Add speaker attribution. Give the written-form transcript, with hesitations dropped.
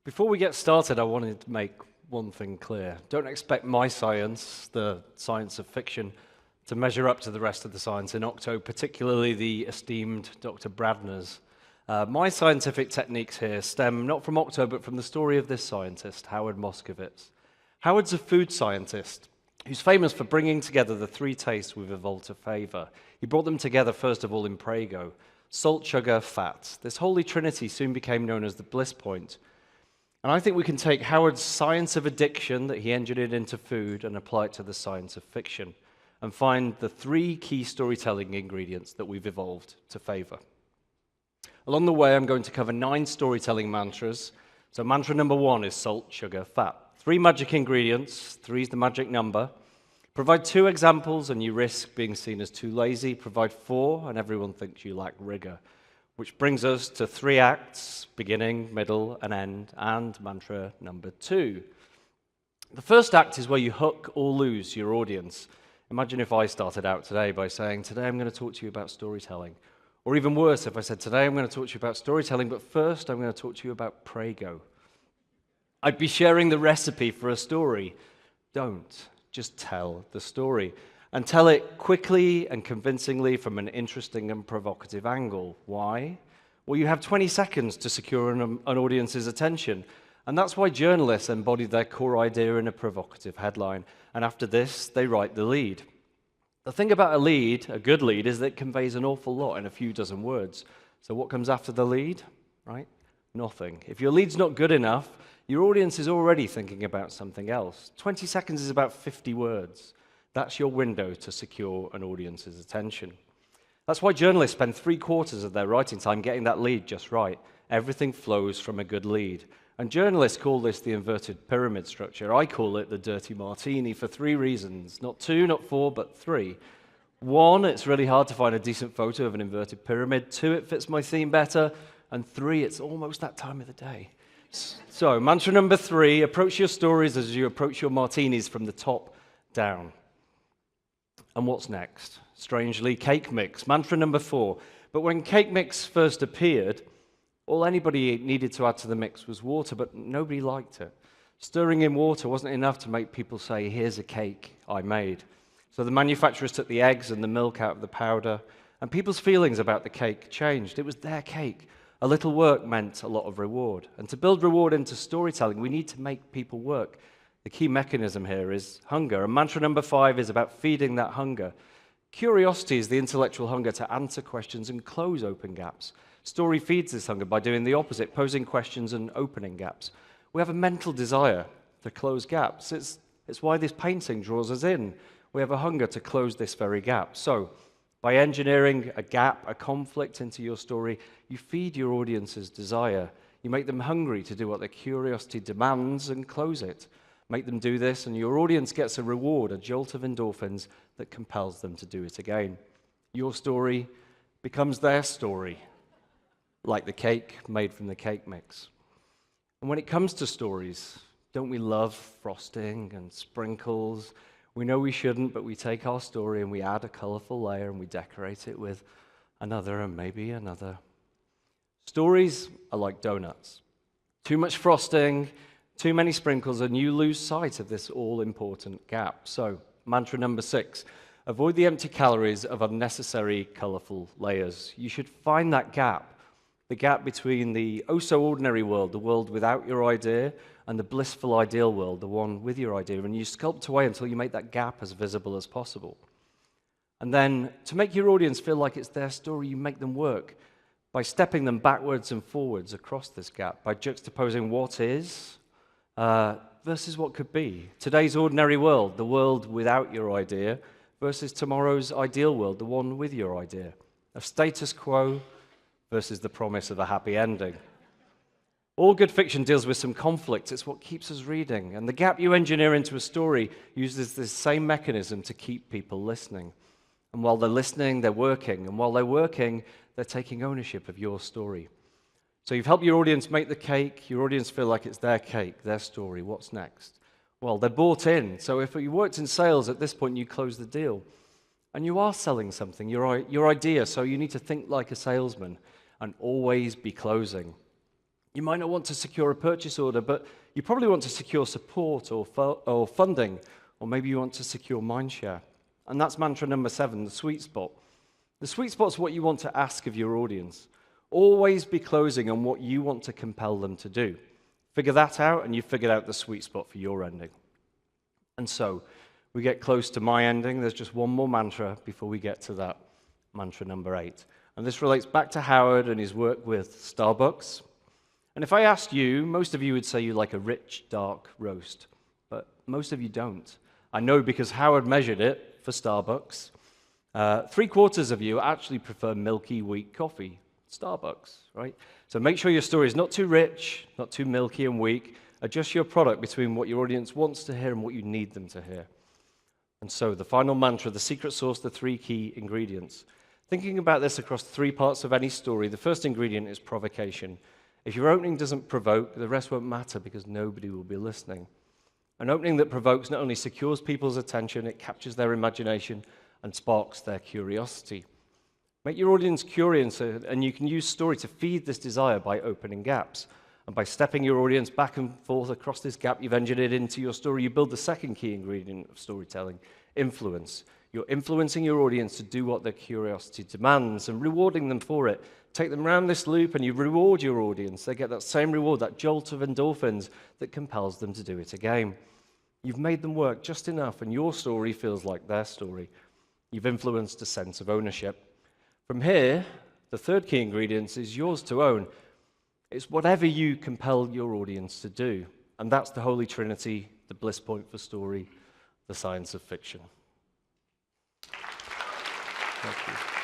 Speaker 1: Before we get started, I wanted to make one thing clear. Don't expect my science, the science of fiction, to measure up to the rest of the science in Octo, particularly the esteemed Dr. Bradner's. My scientific techniques here stem not from Octo, but from the story of this scientist, Howard Moskowitz. Howard's a food scientist who's famous for bringing together the three tastes we've evolved to favor. He brought them together, first of all, in Prego: salt, sugar, fat. This holy trinity soon became known as the Bliss point. And I think we can take Howard's science of addiction that he engineered into food and apply it to the science of fiction and find the three key storytelling ingredients that we've evolved to favor. Along the way, I'm going to cover 9 storytelling mantras. So mantra number 1 is salt, sugar, fat. 3 magic ingredients, 3 is the magic number. Provide 2 examples and you risk being seen as too lazy. Provide 4 and everyone thinks you lack rigor. Which brings us to 3 acts, beginning, middle, and end, and mantra number 2. The first act is where you hook or lose your audience. Imagine if I started out today by saying, today I'm going to talk to you about storytelling. Or even worse, if I said, today I'm going to talk to you about storytelling, but first I'm going to talk to you about Prego. I'd be sharing the recipe for a story. Don't. Just tell the story. And tell it quickly and convincingly from an interesting and provocative angle. Why? Well, you have 20 seconds to secure an audience's attention. And that's why journalists embody their core idea in a provocative headline. And after this, they write the lead. The thing about a lead, a good lead, is that it conveys an awful lot in a few dozen words. So what comes after the lead? Right? Nothing. If your lead's not good enough, your audience is already thinking about something else. 20 seconds is about 50 words. That's your window to secure an audience's attention. That's why journalists spend 3/4 of their writing time getting that lead just right. Everything flows from a good lead. And journalists call this the inverted pyramid structure. I call it the dirty martini for 3 reasons. Not 2, not 4, but 3. 1, it's really hard to find a decent photo of an inverted pyramid. 2, it fits my theme better. And 3, it's almost that time of the day. So, mantra number 3, approach your stories as you approach your martinis from the top down. And what's next? Strangely, cake mix. Mantra number 4. But when cake mix first appeared, all anybody needed to add to the mix was water, but nobody liked it. Stirring in water wasn't enough to make people say, here's a cake I made. So the manufacturers took the eggs and the milk out of the powder, and people's feelings about the cake changed. It was their cake. A little work meant a lot of reward. And to build reward into storytelling, we need to make people work. The key mechanism here is hunger. And mantra number 5 is about feeding that hunger. Curiosity is the intellectual hunger to answer questions and close open gaps. Story feeds this hunger by doing the opposite, posing questions and opening gaps. We have a mental desire to close gaps. It's why this painting draws us in. We have a hunger to close this very gap. So, by engineering a gap, a conflict into your story, you feed your audience's desire. You make them hungry to do what their curiosity demands and close it. Make them do this, and your audience gets a reward, a jolt of endorphins that compels them to do it again. Your story becomes their story, like the cake made from the cake mix. And when it comes to stories, don't we love frosting and sprinkles? We know we shouldn't, but we take our story and we add a colorful layer and we decorate it with another and maybe another. Stories are like donuts. Too much frosting, too many sprinkles, and you lose sight of this all-important gap. So, mantra number 6, avoid the empty calories of unnecessary, colorful layers. You should find that gap, the gap between the oh-so-ordinary world, the world without your idea, and the blissful ideal world, the one with your idea, and you sculpt away until you make that gap as visible as possible. And then, to make your audience feel like it's their story, you make them work by stepping them backwards and forwards across this gap, by juxtaposing what is versus what could be. Today's ordinary world, the world without your idea, versus tomorrow's ideal world, the one with your idea. A status quo versus the promise of a happy ending. All good fiction deals with some conflict. It's what keeps us reading. And the gap you engineer into a story uses this same mechanism to keep people listening. And while they're listening, they're working. And while they're working, they're taking ownership of your story. So you've helped your audience make the cake. Your audience feel like it's their cake, their story. What's next? Well, they're bought in. So if you worked in sales at this point, you close the deal. And you are selling something, your idea. So you need to think like a salesman and always be closing. You might not want to secure a purchase order, but you probably want to secure support or funding, or maybe you want to secure mindshare. And that's mantra number 7, the sweet spot. The sweet spot's what you want to ask of your audience. Always be closing on what you want to compel them to do. Figure that out, and you've figured out the sweet spot for your ending. And so, we get close to my ending. There's just one more mantra before we get to that, mantra number 8. And this relates back to Howard and his work with Starbucks. And if I asked you, most of you would say you like a rich, dark roast. But most of you don't. I know because Howard measured it for Starbucks. 3/4 of you actually prefer milky, weak coffee. Starbucks, right? So make sure your story is not too rich, not too milky and weak. Adjust your product between what your audience wants to hear and what you need them to hear. And so the final mantra, the secret sauce, the 3 key ingredients. Thinking about this across 3 parts of any story, the first ingredient is provocation. If your opening doesn't provoke, the rest won't matter because nobody will be listening. An opening that provokes not only secures people's attention, it captures their imagination and sparks their curiosity. Make your audience curious, and you can use story to feed this desire by opening gaps. And by stepping your audience back and forth across this gap you've engineered into your story, you build the second key ingredient of storytelling, influence. You're influencing your audience to do what their curiosity demands and rewarding them for it. Take them around this loop and you reward your audience. They get that same reward, that jolt of endorphins that compels them to do it again. You've made them work just enough and your story feels like their story. You've influenced a sense of ownership. From here, the third key ingredient is yours to own. It's whatever you compel your audience to do. And that's the Holy Trinity, the bliss point for story, the science of fiction. Thank you.